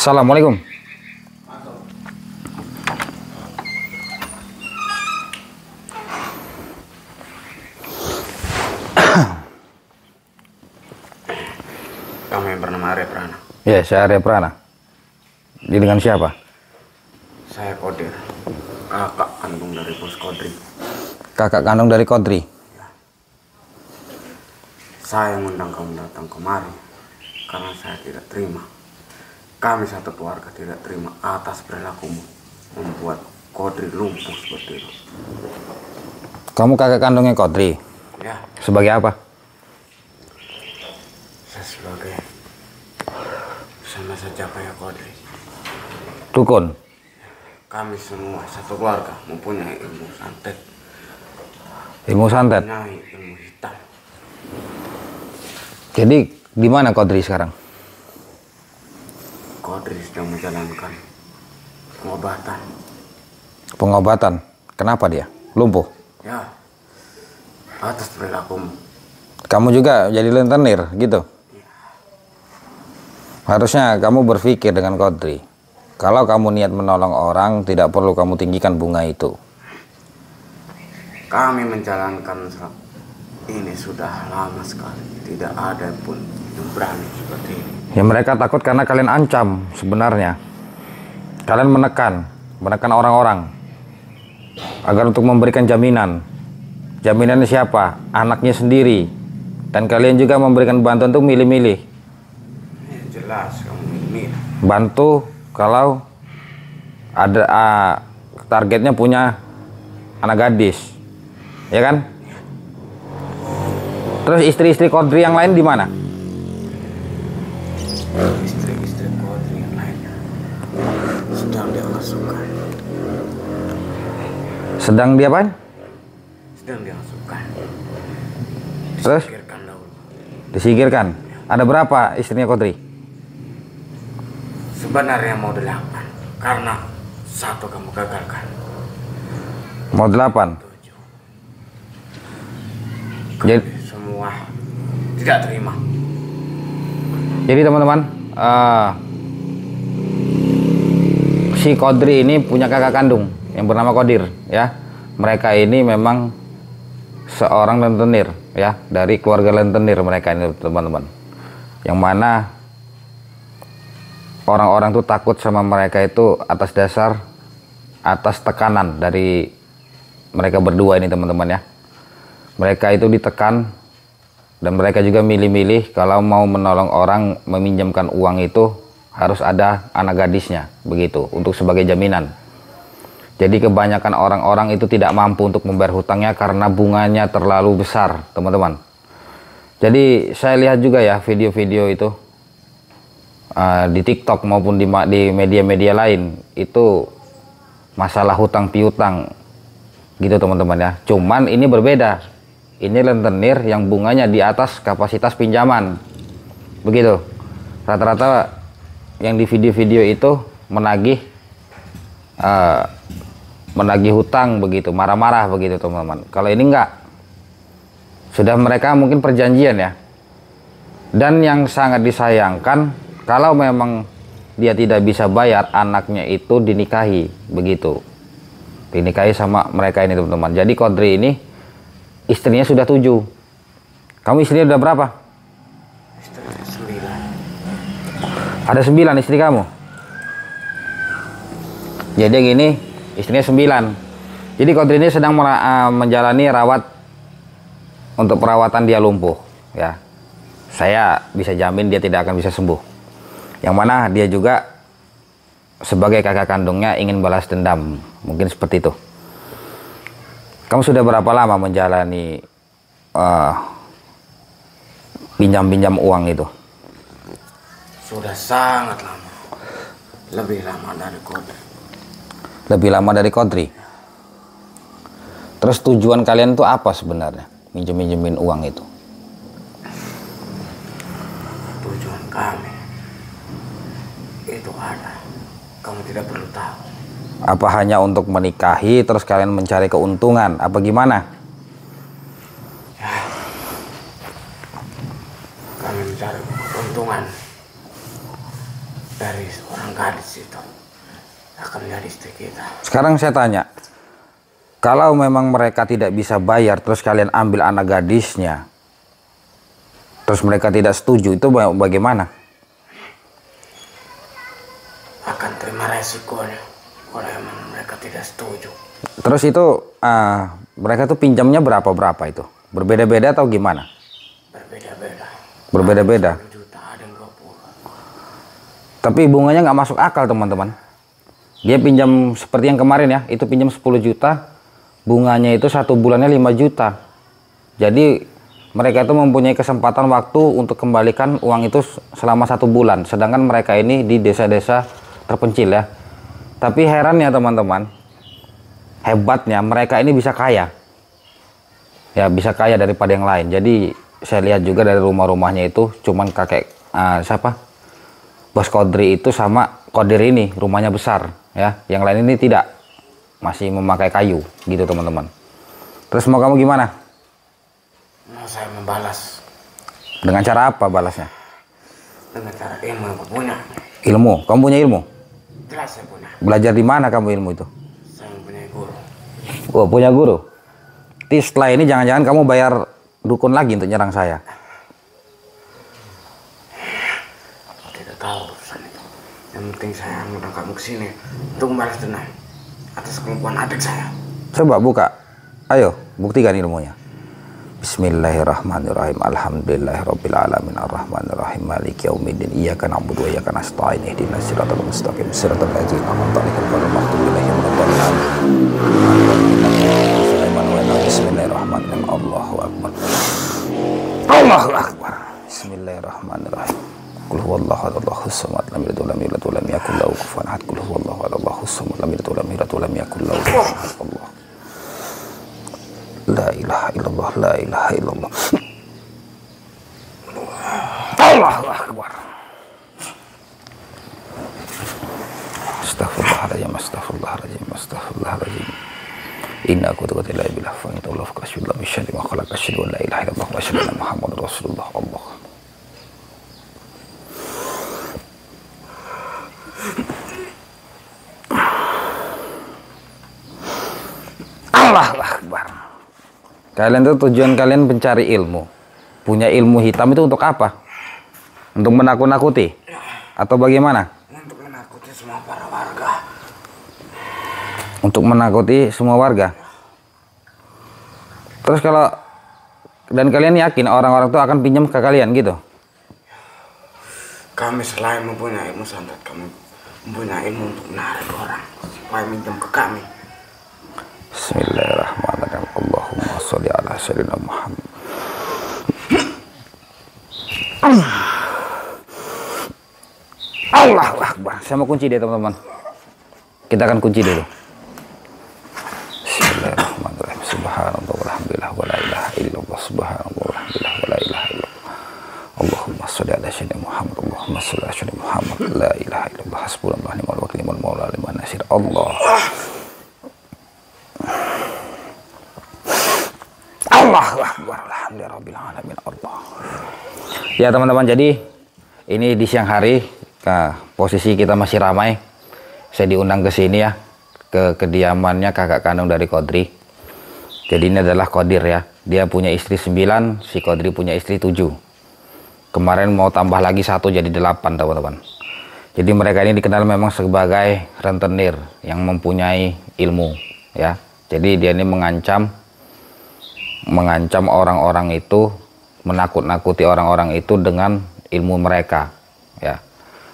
Assalamualaikum. Kamu yang bernama Arya Prana? Ya, saya Arya Prana. Ini dengan siapa? Saya Kodir, kakak kandung dari Bos Kodri. Kakak kandung dari Kodri? Ya. Saya mengundang kamu datang kemari karena saya tidak terima. Kami satu keluarga tidak terima atas perilakumu membuat Kodri lumpuh seperti itu. Kamu kakak kandungnya Kodri? Ya. Sebagai apa? Saya sebagai sama saja kayak Kodri. Dukun? Kami semua satu keluarga mempunyai ilmu santet. Ilmu santet? Mempunyai ilmu hitam. Jadi di mana Kodri sekarang? Kodri sedang menjalankan pengobatan. Pengobatan? Kenapa dia? Lumpuh? Ya, atas perilakumu. Kamu juga jadi rentenir gitu? Harusnya kamu berpikir dengan Kodri. Kalau kamu niat menolong orang, tidak perlu kamu tinggikan bunga itu. Kami menjalankan ini sudah lama sekali. Tidak ada pun yang berani seperti ini. Ya mereka takut karena kalian ancam sebenarnya. Kalian menekan orang-orang agar untuk memberikan jaminan. Jaminannya siapa? Anaknya sendiri. Dan kalian juga memberikan bantuan untuk milih-milih. Jelas kamu ini. Bantu kalau ada targetnya punya anak gadis, ya kan? Terus istri-istri Kodri yang lain di mana? Istri-istri Kodri yang lainnya sedang diasuhkan. Sedang dia apa? Sedang diasuhkan. Terus? Disingkirkan dahulu. Disingkirkan. Ada berapa istrinya Kodri? Sebenarnya mau 8 karena satu kamu gagalkan. Mau 8. 7. Jadi, Semua tidak terima. jadi teman-teman, si Kodri ini punya kakak kandung yang bernama Kodir, ya. Mereka ini memang seorang rentenir, ya, dari keluarga rentenir mereka ini teman-teman. Yang mana orang-orang tuh takut sama mereka itu atas tekanan dari mereka berdua ini teman-teman ya. Mereka itu ditekan dan mereka juga milih-milih kalau mau menolong orang meminjamkan uang itu harus ada anak gadisnya begitu untuk sebagai jaminan. Jadi kebanyakan orang-orang itu tidak mampu untuk membayar hutangnya karena bunganya terlalu besar teman-teman. Jadi saya lihat juga ya video-video itu di TikTok maupun di media-media lain itu masalah hutang piutang gitu teman-teman ya. Cuman ini berbeda, ini rentenir yang bunganya di atas kapasitas pinjaman begitu. Rata-rata yang di video-video itu menagih hutang begitu, marah-marah begitu teman-teman. Kalau ini enggak, sudah mereka mungkin perjanjian ya. Dan yang sangat disayangkan, kalau memang dia tidak bisa bayar, anaknya itu dinikahi begitu, dinikahi sama mereka ini teman-teman. Jadi Kodri ini istrinya sudah 7. Kamu istrinya udah berapa? Istrinya 9. Ada 9 istri kamu. Jadi gini, istrinya 9. Jadi Kodri ini sedang menjalani untuk perawatan dia lumpuh ya. Saya bisa jamin dia tidak akan bisa sembuh. Yang mana dia juga sebagai kakak kandungnya ingin balas dendam, mungkin seperti itu. Kamu sudah berapa lama menjalani pinjam-pinjam uang itu? Sudah sangat lama. Lebih lama dari Kodri. Lebih lama dari Kodri? Terus tujuan kalian itu apa sebenarnya? Minjem-minjemin uang itu? Tujuan kami itu ada. Kamu tidak perlu tahu. Apa hanya untuk menikahi terus kalian mencari keuntungan? Apa gimana? Ya. Kami mencari keuntungan. dari seorang gadis itu akan menjadi istri kita. Sekarang saya tanya, kalau memang mereka tidak bisa bayar, terus kalian ambil anak gadisnya, terus mereka tidak setuju, itu bagaimana? Akan terima resikonya kalau memang mereka tidak setuju. Terus itu mereka tuh pinjamnya berapa itu? Berbeda-beda atau gimana? Berbeda-beda. Berbeda-beda. Ada 10 juta, ada 20. Tapi bunganya nggak masuk akal teman-teman. Dia pinjam seperti yang kemarin ya, itu pinjam 10 juta, bunganya itu 1 bulannya 5 juta. Jadi mereka itu mempunyai kesempatan waktu untuk kembalikan uang itu selama 1 bulan. Sedangkan mereka ini di desa-desa terpencil ya. Tapi herannya teman-teman, hebatnya mereka ini bisa kaya. Ya bisa kaya daripada yang lain. Jadi saya lihat juga dari rumah-rumahnya itu cuman kakek siapa? Bos Kodri itu sama Kodir ini rumahnya besar ya. Yang lain ini tidak, masih memakai kayu gitu teman-teman. Terus mau kamu gimana? Mau saya membalas. Dengan cara apa balasnya? Dengan cara ilmu yang aku punya. Ilmu? Kamu punya ilmu? Jelas saya punya. Belajar di mana kamu ilmu itu? Saya mempunyai guru. Oh punya guru? Jadi setelah ini jangan-jangan kamu bayar dukun lagi untuk nyerang saya? Aku tidak tahu urusan itu. Yang penting saya mengundang kamu ke sini untuk membalas dendam atas kemampuan adik saya. Coba buka. Ayo, buktikan ilmunya. Bismillahirrahmanirrahim. Alhamdulillahirabbil alamin arrahmanirrahim maliki yaumiddin iyyaka na'budu wa iyyaka nasta'in ihdinas siratal mustaqim siratal ladzina an'amta 'alaihim ghairil maghdubi 'alaihim waladdallin. Bismillahirrahmanirrahim. Allahu akbar. Allahu akbar. Bismillahirrahmanirrahim. Qul huwallahu ahad Allahus samad lam yalid walam yulad walam yakul lahu kufuwan ahad. Qul huwallahu ahad Allahus samad lam yalid walam yulad walam yakul lahu kufuwan ahad. Allah. La ilaha illallah, la ilaha illallah. Allahu akbar. Astaghfirullahaladzim, astaghfirullahaladzim, astaghfirullahaladzim. Inna kuntu la ilaha fa inna Allah fakashfu la bisyadi ma khalaqa asyhadu an la ilaha illallah wa asyhadu anna Muhammadar Rasulullah. Allah. Allahu akbar. Kalian itu tujuan kalian mencari ilmu. Punya ilmu hitam itu untuk apa? Untuk menakut-nakuti? Atau bagaimana? Untuk menakuti semua para warga. Untuk menakuti semua warga. Terus kalau dan kalian yakin orang-orang itu akan pinjam ke kalian gitu? Kami selain mempunyai ilmu santet, kami mempunyai ilmu untuk menarik orang supaya minjem ke kami. Bismillahirrahmanirrahim. Allahumma sholli ala sayyidina Muhammad. Allahu akbar. Saya mau kunci deh teman-teman. Kita akan kunci dulu. Bismillahirrahmanirrahim. Subhanallah walhamdulillah wa la ilaha illallah. Subhanallah walhamdulillah wa la ilaha illallah. Allahumma sholli ala sayyidina Muhammad. Allahumma sholli ala sayyidina Muhammad. La ilaha illallah. Hasbunallahu wa ni'mal wakil, ni'mal maula, ni'man nasir. Allah. Allahu akbar. Alhamdulillahirabbil alamin. Allah. Ya teman-teman, jadi ini di siang hari, posisi kita masih ramai. Saya diundang ke sini ya, ke kediamannya kakak kandung dari Kodri. Jadi ini adalah Kodir ya. Dia punya istri 9, si Kodri punya istri 7. Kemarin mau tambah lagi 1 jadi 8 teman-teman. Jadi mereka ini dikenal memang sebagai rentenir yang mempunyai ilmu ya. Jadi dia ini mengancam orang-orang itu, menakut-nakuti orang-orang itu dengan ilmu mereka ya.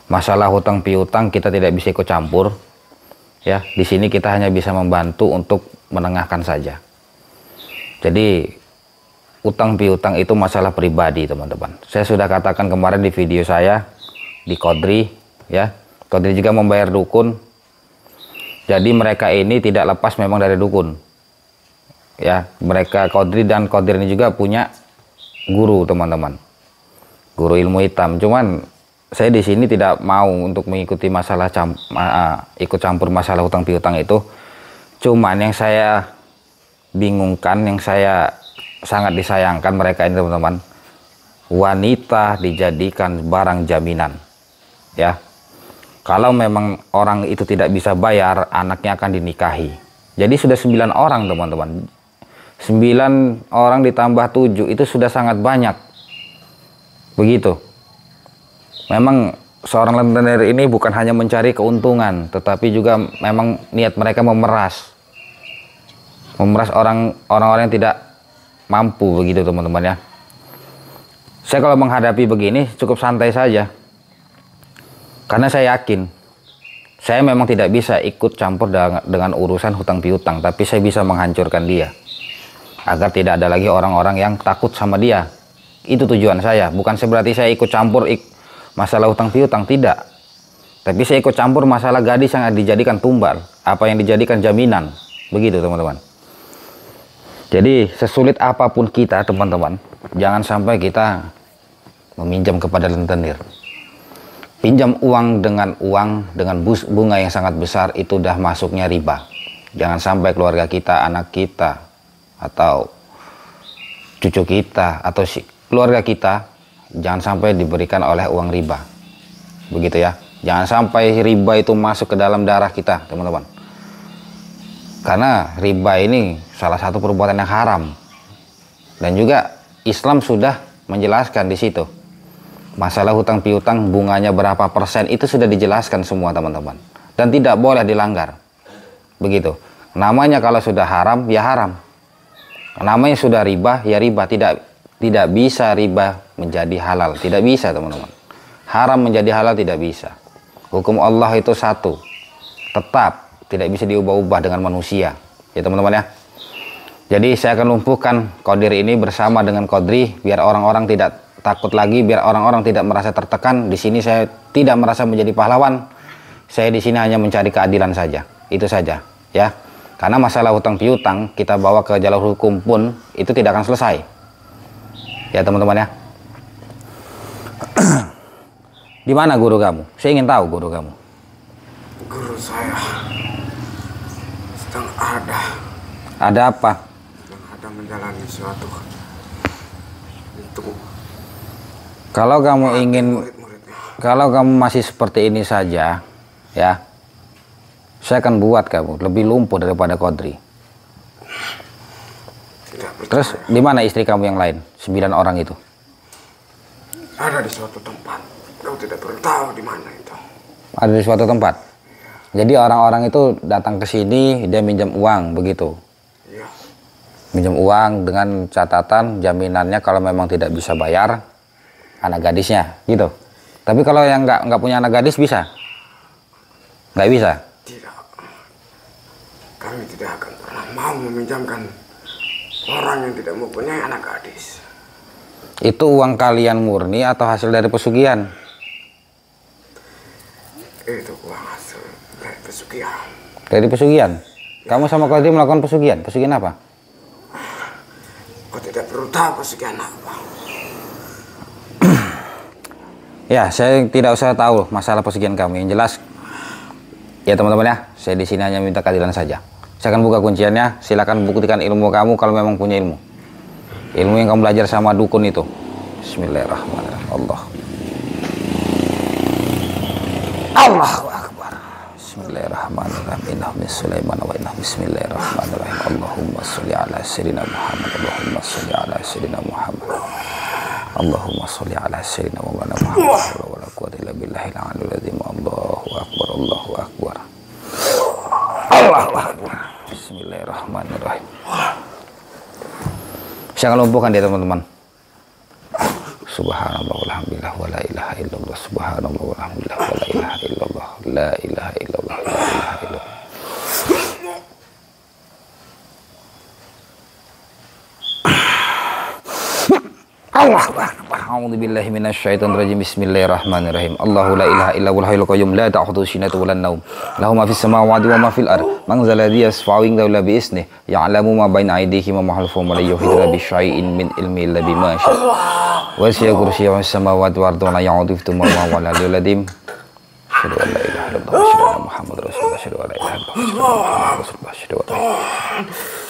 Masalah hutang piutang kita tidak bisa ikut campur ya. Di sini kita hanya bisa membantu untuk menengahkan saja. Jadi utang piutang itu masalah pribadi teman-teman. Saya sudah katakan kemarin di video saya di Kodri ya. Kodri juga membayar dukun. Jadi mereka ini tidak lepas memang dari dukun ya. Mereka Kodri dan Kodir ini juga punya guru teman-teman, guru ilmu hitam. Cuman saya di sini tidak mau untuk mengikuti masalah ikut campur masalah hutang piutang itu. Cuman yang saya bingungkan, yang saya sangat disayangkan mereka ini teman-teman, wanita dijadikan barang jaminan ya. Kalau memang orang itu tidak bisa bayar, anaknya akan dinikahi. Jadi sudah 9 orang teman-teman. 9 orang ditambah 7 itu sudah sangat banyak. Begitu. Memang seorang rentenir ini bukan hanya mencari keuntungan, tetapi juga memang niat mereka memeras orang-orang yang tidak mampu, begitu teman-teman ya. Saya kalau menghadapi begini cukup santai saja, karena saya yakin saya memang tidak bisa ikut campur dengan urusan hutang piutang, tapi saya bisa menghancurkan dia agar tidak ada lagi orang-orang yang takut sama dia. Itu tujuan saya. Bukan berarti saya ikut campur masalah hutang piutang, tidak, tapi saya ikut campur masalah gadis yang dijadikan tumbal, apa yang dijadikan jaminan, begitu teman-teman. Jadi sesulit apapun kita teman-teman, jangan sampai kita meminjam kepada rentenir. Pinjam uang dengan bunga yang sangat besar, itu udah masuknya riba. Jangan sampai keluarga kita, anak kita, atau cucu kita, atau keluarga kita, jangan sampai diberikan oleh uang riba. Begitu ya. Jangan sampai riba itu masuk ke dalam darah kita, teman-teman. Karena riba ini salah satu perbuatan yang haram. Dan juga Islam sudah menjelaskan di situ. Masalah hutang piutang, bunganya berapa persen, itu sudah dijelaskan semua teman-teman. Dan tidak boleh dilanggar. Begitu. Namanya kalau sudah haram, ya haram. Namanya sudah riba, ya riba. Tidak bisa riba menjadi halal. Tidak bisa teman-teman. Haram menjadi halal tidak bisa. Hukum Allah itu satu. Tetap. Tidak bisa diubah-ubah dengan manusia. Ya teman-teman ya. Jadi saya akan lumpuhkan Qadir ini bersama dengan Qadri, biar orang-orang tidak takut lagi, biar orang-orang tidak merasa tertekan. Di sini saya tidak merasa menjadi pahlawan. Saya di sini hanya mencari keadilan saja. Itu saja, ya. Karena masalah hutang piutang kita bawa ke jalur hukum pun itu tidak akan selesai. Ya teman-teman ya. Di mana guru kamu? Saya ingin tahu guru kamu. Guru saya sedang ada. Ada apa? Sedang ada menjalani suatu itu. Kalau kamu ingin, kalau kamu masih seperti ini saja, ya, saya akan buat kamu lebih lumpuh daripada Qadri. Terus di mana istri kamu yang lain? 9 orang itu? Ada di suatu tempat. Kau tidak perlu tahu di mana itu. Ada di suatu tempat. Jadi orang-orang itu datang ke sini, dia minjam uang, begitu. Iya. Minjam uang dengan catatan jaminannya kalau memang tidak bisa bayar, anak gadisnya, gitu. Tapi kalau yang nggak punya anak gadis bisa? Nggak bisa? Tidak. Kami tidak akan pernah mau meminjamkan orang yang tidak mempunyai anak gadis. Itu uang kalian murni atau hasil dari pesugihan? Itu uang hasil dari pesugihan. Dari pesugihan? Kamu sama Qadri melakukan pesugihan? Pesugihan apa? Kau tidak perlu tahu pesugihan apa. Ya, saya tidak usah tahu masalah pesugihan kamu. Yang jelas, ya teman-teman ya, saya di sini hanya minta keadilan saja. Saya akan buka kunciannya. Silakan buktikan ilmu kamu kalau memang punya ilmu. Ilmu yang kamu belajar sama dukun itu. Bismillahirrahmanirrahim. Allahu Akbar. Bismillahirrahmanirrahim. Innahu min Sulaiman wa innahu bismillahirrahmanirrahim. Allahumma sholli ala sayyidina Muhammad. Allahumma sholli ala sayyidina Muhammad. Allahumma sholli ala sayyidina Muhammad. Wa la quwwata illa billahil aliyyil azim. Allahu Akbar. Allahu Akbar. Allahu Akbar. Bismillahirrahmanirrahim. Saya akan lumpuhkan dia teman-teman. Subhanallah walhamdulillah wa la ilaha illallah. Subhanallah walhamdulillah wa la ilaha illallah. La ilaha illallah. La ilaha illallah. Allahu Akbar. A'udzu billahi minasyaitonir rajim. Bismillahirrahmanirrahim. Allahu la ilaha illa huwal hayyul qayyum la ta'khudhuhu sinatun wa la nawm. Lahu ma fis samawati wa ma fil ard. Man zal ladzi yashfa'u 'indahu illa bi isnihi. Ya'lamu ma baina aydihim wa ma khalfahum wa la yuhituna bi syai'in min ilmihi illa bima syaa. Wa siya kursiyyuhu as samawati wal ardi wa la ya'uduhu hifdhuhuma wa la aliyyul azim. Asyhadu an la ilaha illallah wa asyhadu anna Muhammadar rasulullah. Asyhadu an la ilaha illallah wa asyhadu anna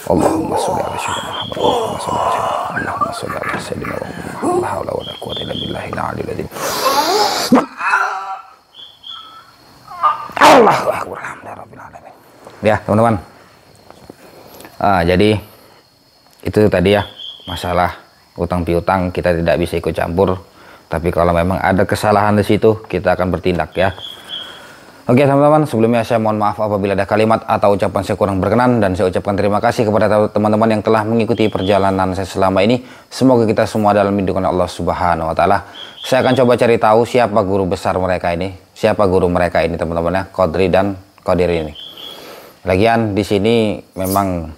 Allahumma sholli ala sayyidina Muhammad. Allahumma sholli ala sayyidina Muhammad. La haula wa la quwwata illa billahil aliyyil azim. Allahu akbar. Alhamdulillah. Ya, teman-teman. Jadi itu tadi ya, masalah utang piutang kita tidak bisa ikut campur. Tapi kalau memang ada kesalahan di situ, kita akan bertindak ya. Oke teman-teman, sebelumnya saya mohon maaf apabila ada kalimat atau ucapan saya kurang berkenan, dan saya ucapkan terima kasih kepada teman-teman yang telah mengikuti perjalanan saya selama ini. Semoga kita semua dalam lindungan Allah Subhanahu wa taala. Saya akan coba cari tahu siapa guru besar mereka ini, siapa guru mereka ini teman-teman ya, Qadri dan Qadir ini. Lagian di sini memang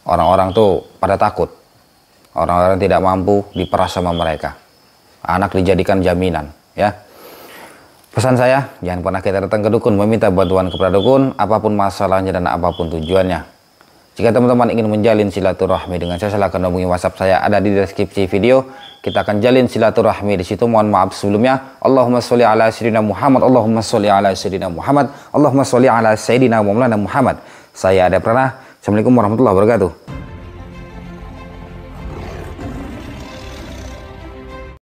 orang-orang tuh pada takut. Orang-orang tidak mampu diperas sama mereka. Anak dijadikan jaminan ya. Pesan saya, jangan pernah kita datang ke dukun meminta bantuan kepada dukun, apapun masalahnya dan apapun tujuannya. Jika teman-teman ingin menjalin silaturahmi dengan saya, silahkan hubungi WhatsApp saya, ada di deskripsi video. Kita akan jalin silaturahmi di situ. Mohon maaf sebelumnya. Allahumma sholli ala sayyidina Muhammad, Allahumma sholli ala sayyidina Muhammad, Allahumma sholli ala sayyidina Muhammad. Saya Ade Pranah. Assalamualaikum warahmatullahi wabarakatuh.